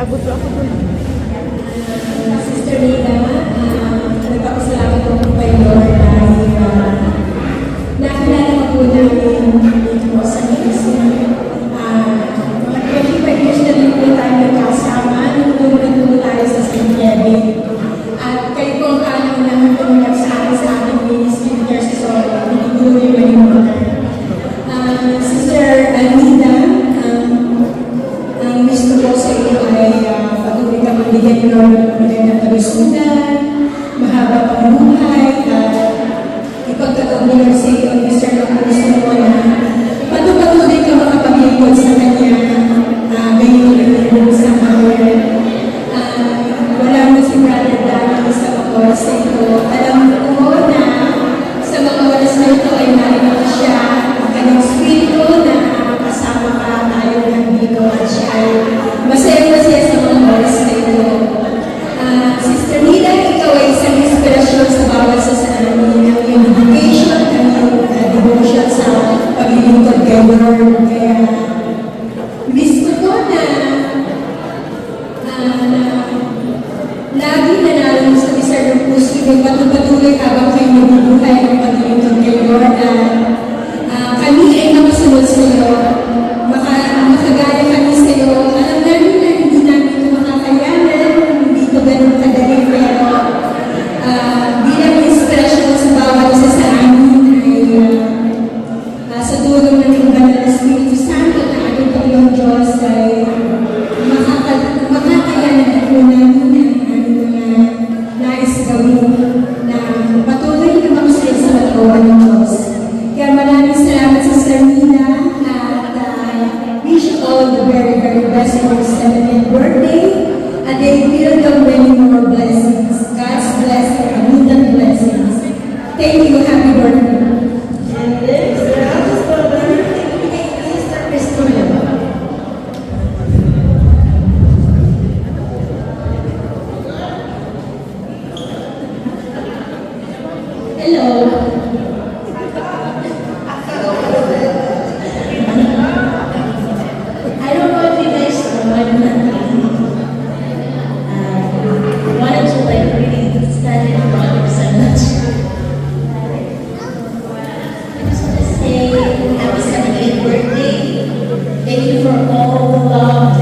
Nagusto ako dun. Sister Nina, nagpapasalamat po po kayo Lord dahil nakilala ko po namin dito po sa Quezon. Mga 25 years na rin po tayo nagkasama, nagtulungan po tayo sa St. Kevin. At kayo po ang alam na tumulong sa aking ministry ng Quezon, hindi ko rin malimutan. Sister Nina, ang gusto ko sa iyo ay patuloy ka magbigay ng magandang kalusugan, mahaba pang buhay, at ipagkatawag sa iyo ang Mr. na gusto mo na patuloy ka makapag-ikot sa kanya ngayon sa mga wala mo si Brother Danny sa oras na ito. Alam ko na sa mga oras na ito ay narinig siya ang kanyang spirito na kasama ka tayo nandito at siya ay masaya-masaya sa mga oras na ito. Sister Nina, ikaw ay isang inspirasyon sa bawat sa namin ang iyong dedication, ang iyong devotion sa paglilingkod kay Lord. Kaya gusto ko na lagi nanalo sa Mr. ng puso yung patuloy habang kayo mabubuhay ang paglilingkod kay Lord. Kami ay makasunod sa iyo, makagaya kami sa iyo. Alam namin na hindi namin ito makakayanan, hindi ito ganun kadali, pero bilang inspirasyon sa bawat isa sa amin ay sa tulong ng Banal na Espiritu Santo na ating Panginoong Diyos ay makakayanan po namin ang aming mga nais gawin na patuloy na makusay sa kalooban ng Diyos. Kaya maraming salamat sa Sister Nina at wish you all the very, very best for your 70th birthday. And they filled of many more blessings. God's blessing, abundant blessings. Thank you. Happy birthday. And then, Sister Christina. Hello. I don't know if you guys know, I wanted to like really stand in front of so much. I just want to say happy 70th birthday. Thank you for all the love.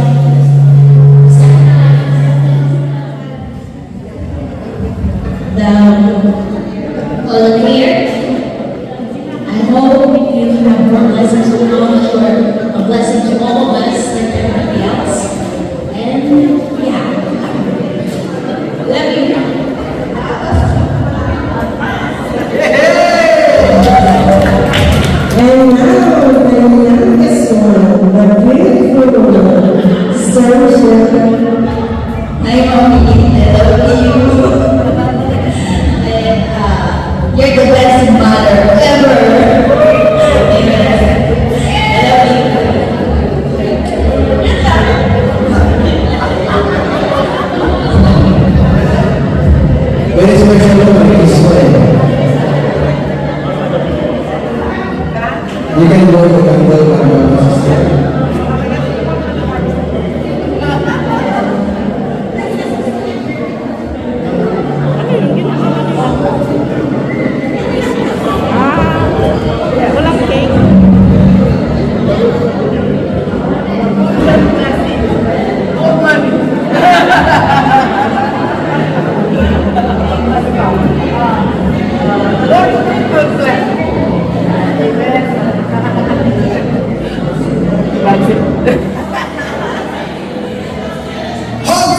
The here. I hope you have more blessings to come. You're a blessing to all of us and everybody else. And yeah, love you. And now, the youngest one, the beautiful Sergio. Hi, Mommy. I love you. And you're the best mother ever. Very special moment is when you can go to Candle and sister. Walang cake. Happy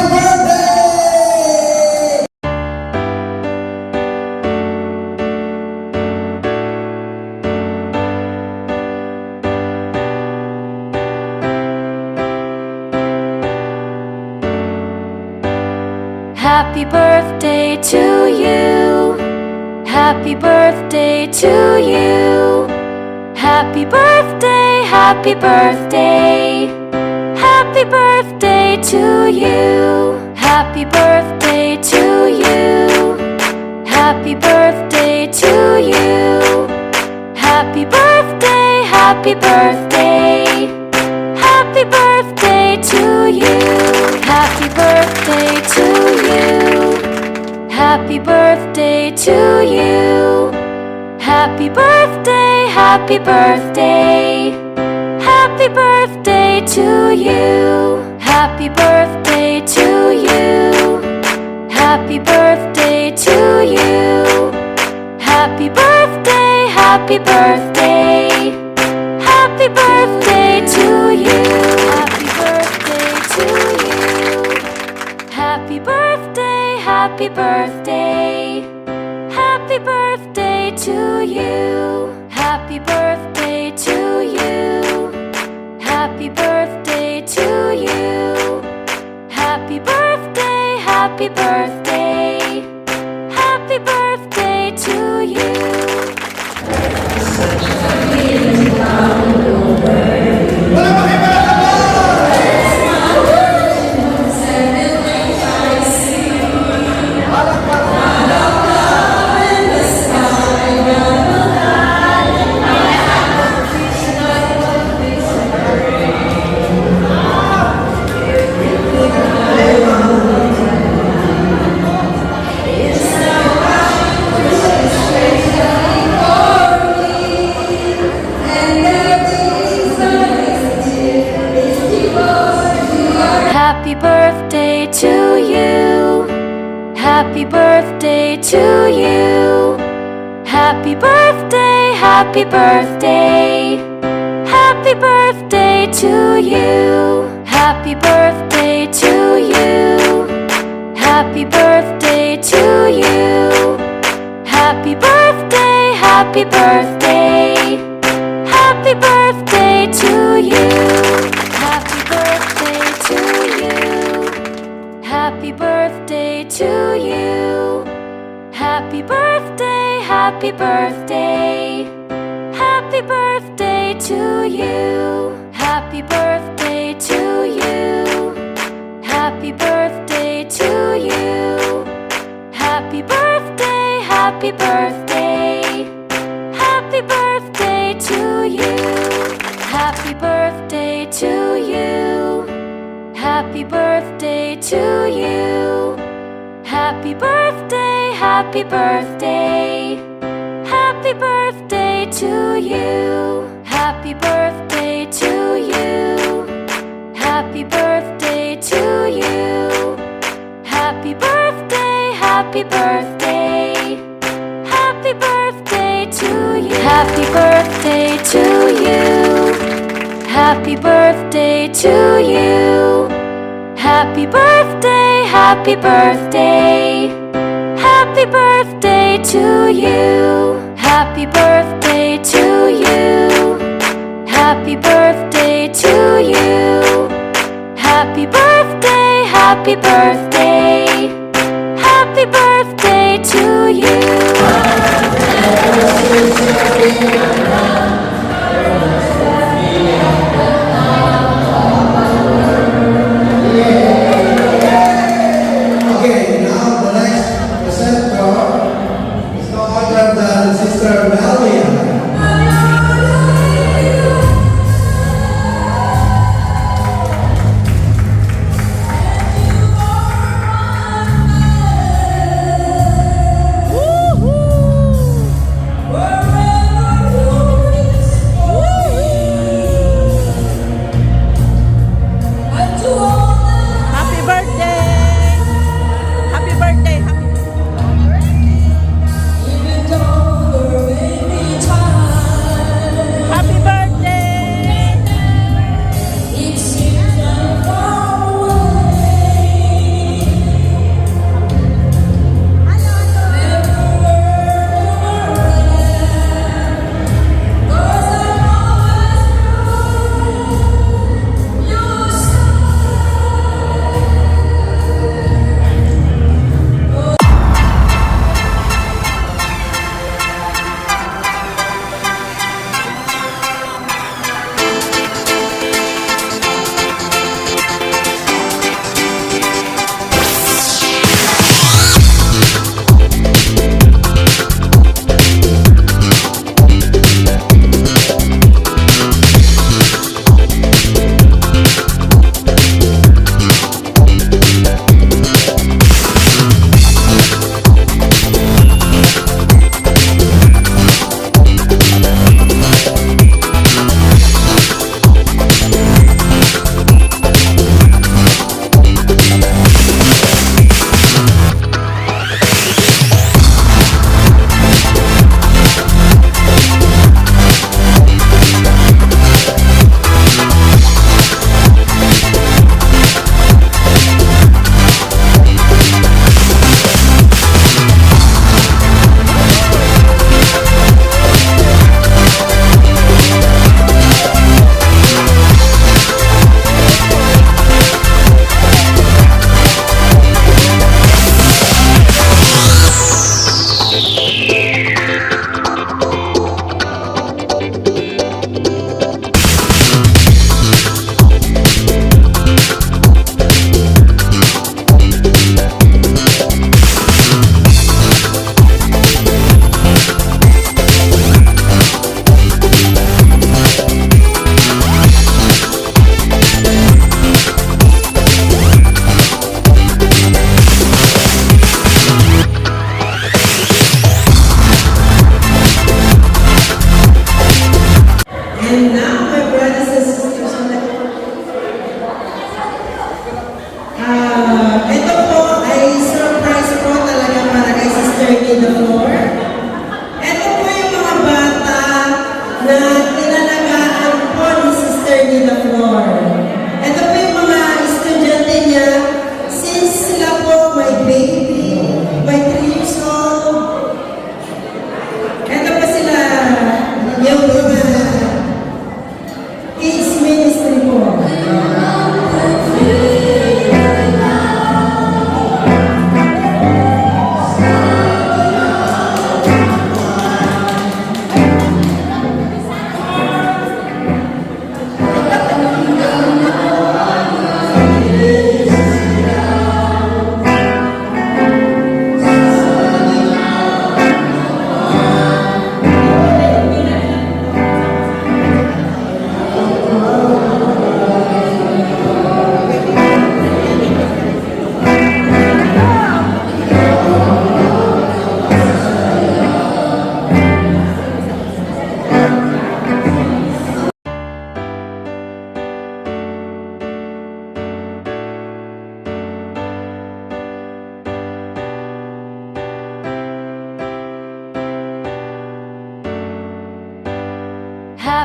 birthday! Happy birthday to you. Happy birthday to you. Happy birthday, happy birthday. Happy birthday to you. Happy birthday to you. Happy birthday to you. Happy birthday, happy birthday. Happy birthday to you. Happy birthday to you. Happy birthday to you. Happy birthday, happy birthday. Happy birthday to you. Happy birthday to you. Happy birthday to you. Happy birthday, happy birthday. Happy birthday to you. Happy birthday to you. Happy birthday, happy birthday. Happy birthday to you. Happy birthday to you. Happy birthday to you. Happy birthday, happy birthday. Happy birthday to you. Happy birthday to you. Happy birthday to you. Happy birthday, happy birthday. Happy birthday to you. Happy birthday to you. Happy birthday to you. Happy birthday, happy birthday. Happy birthday to you. Happy birthday to you. Happy birthday to you. Happy birthday, happy birthday. Happy birthday to you. Happy birthday to you. Happy birthday to you. Happy birthday, happy birthday. Happy birthday to you. Happy birthday to you. Happy birthday to you. Happy birthday, happy birthday. Happy birthday to you. Happy birthday to you. Happy birthday to you. Happy birthday, happy birthday. Happy birthday to you. Happy birthday to you. Happy birthday to you. Happy birthday, happy birthday. Happy birthday to you. Happy birthday to you. Happy birthday to you. Happy birthday, happy birthday. Happy birthday to you. Okay, now the next presenter is no other than Sister Melia.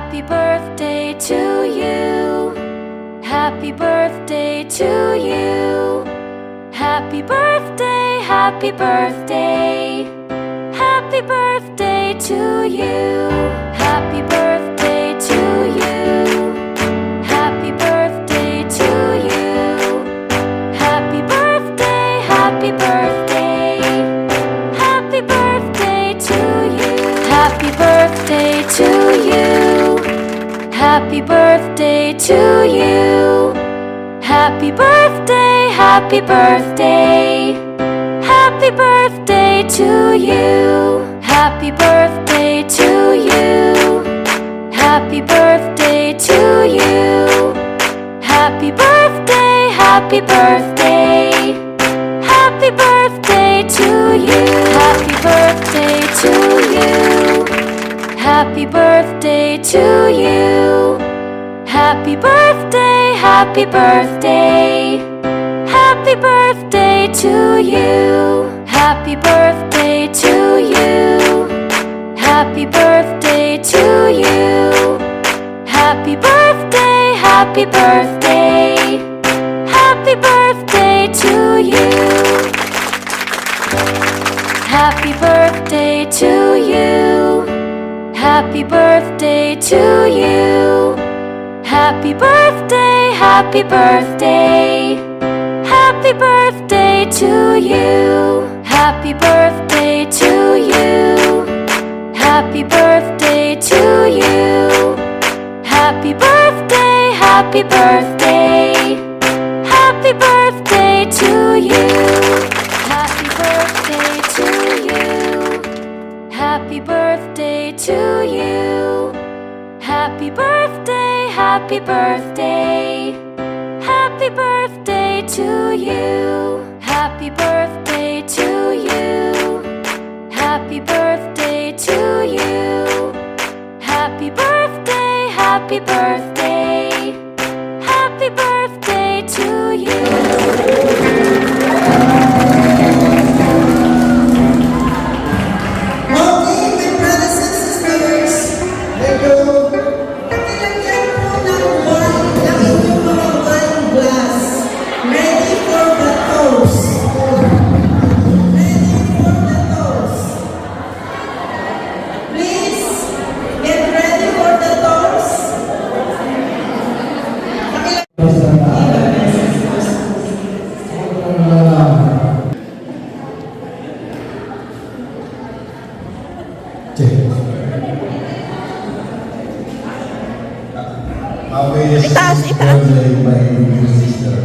Happy birthday to you. Happy birthday to you. Happy birthday, happy birthday. Happy birthday to you. Happy birthday to you. Happy birthday to you. Happy birthday, happy birthday. Happy birthday to you. Happy birthday to you. Happy birthday to you. Happy birthday, happy birthday. Happy birthday to you. Happy birthday to you. Happy birthday to you. Happy birthday, happy birthday. Happy birthday to you. Happy birthday to you. Happy birthday to you. Happy birthday, happy birthday. Happy birthday to you. Happy birthday to you. Happy birthday to you. Happy birthday, happy birthday. Happy birthday to you. Happy birthday to you. Happy birthday to you. Happy birthday, happy birthday. Happy birthday to you. Happy birthday to you. Happy birthday to you. Happy birthday, happy birthday. Happy birthday to you. Happy birthday to you. Happy birthday to you. Happy birthday, happy birthday. Happy birthday to you. Happy birthday to you. Happy birthday to you. Happy birthday, happy birthday. Happy birthday to you. Okay, my brothers and sisters, Thank you. pakilagyan po ng wine, ng inyong mga wine glass. Ready for the toast. Ready for the toast. Please, get ready for the toast. Itaas, itaas. My sister.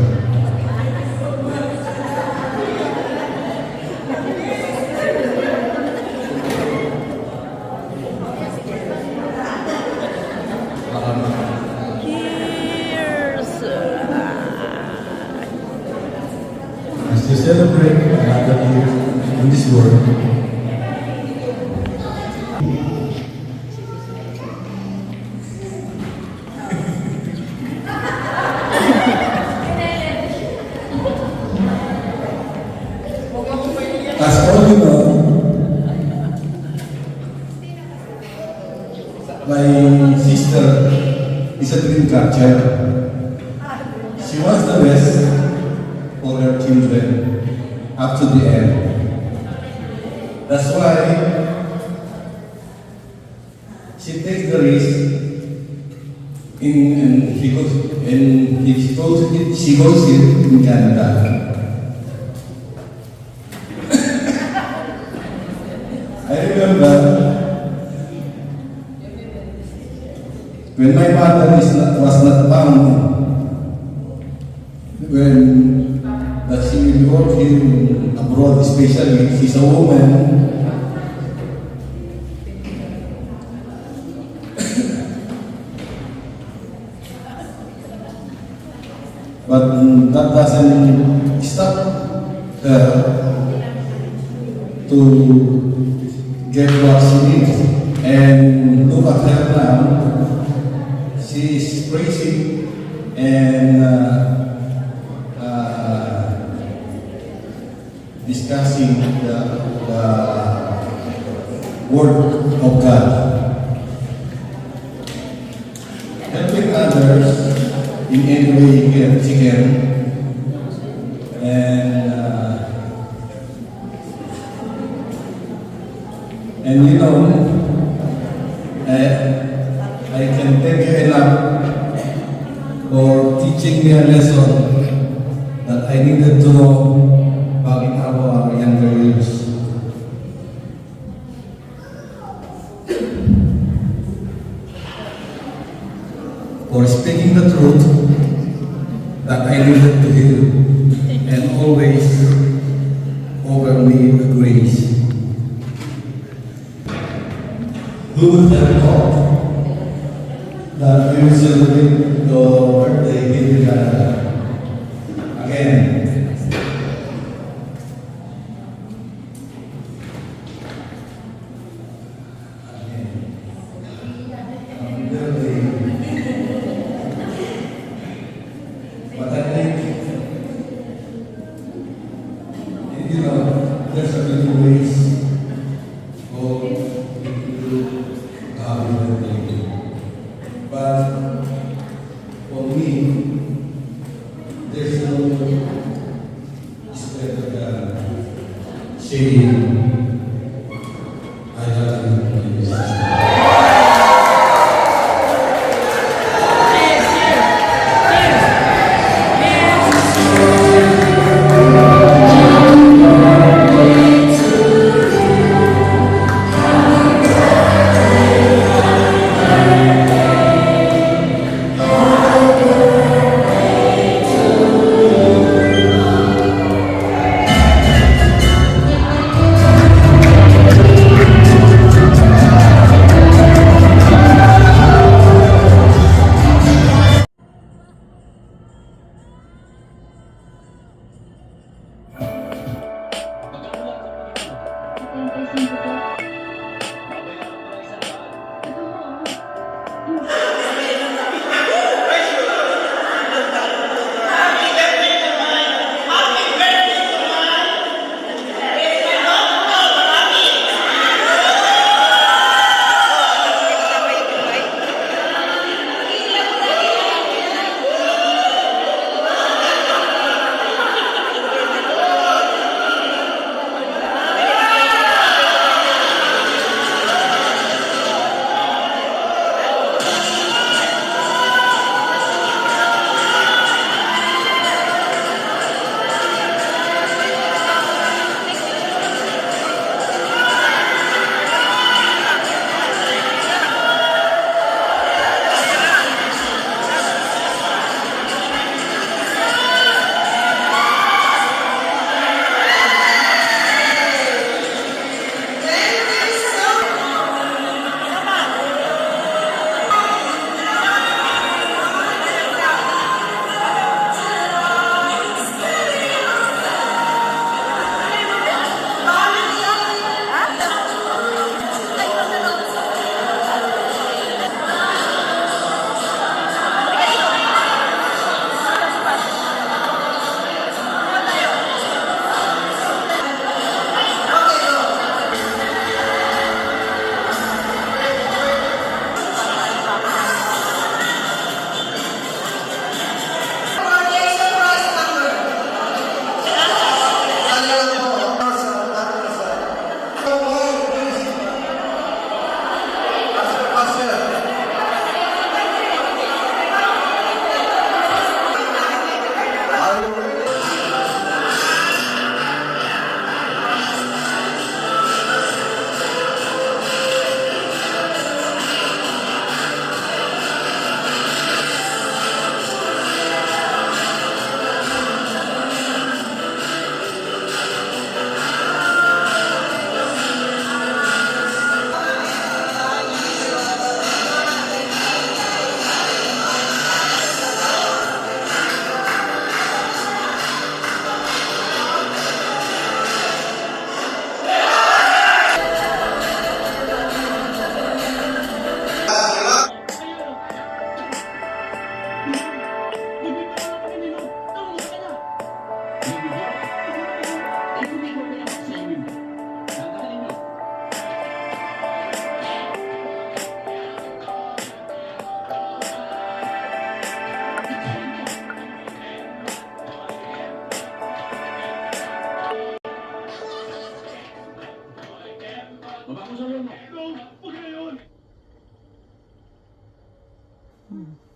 As you celebrate another year in this world, as all you know, my sister is a dream catcher. She wants the best for her children up to the end. That's why she takes the risk she goes in Canada. I remember when my mother was not found, when that she will work in abroad, especially she's a woman. But that doesn't stop her to get what she needs. And look at her now. She is praising and discussing the Word of God. chicken. And you know, I can thank you enough for teaching me a lesson that I needed to know back in our younger years. For speaking the truth that I needed to hear and always over me with grace. Who would have thought that we will celebrate your birthday here in Canada? Again, happy birthday. But I think, you know, there's a little ways for happy birthday. But for me, there's no spread of saying, I love you, my sister. Hmm.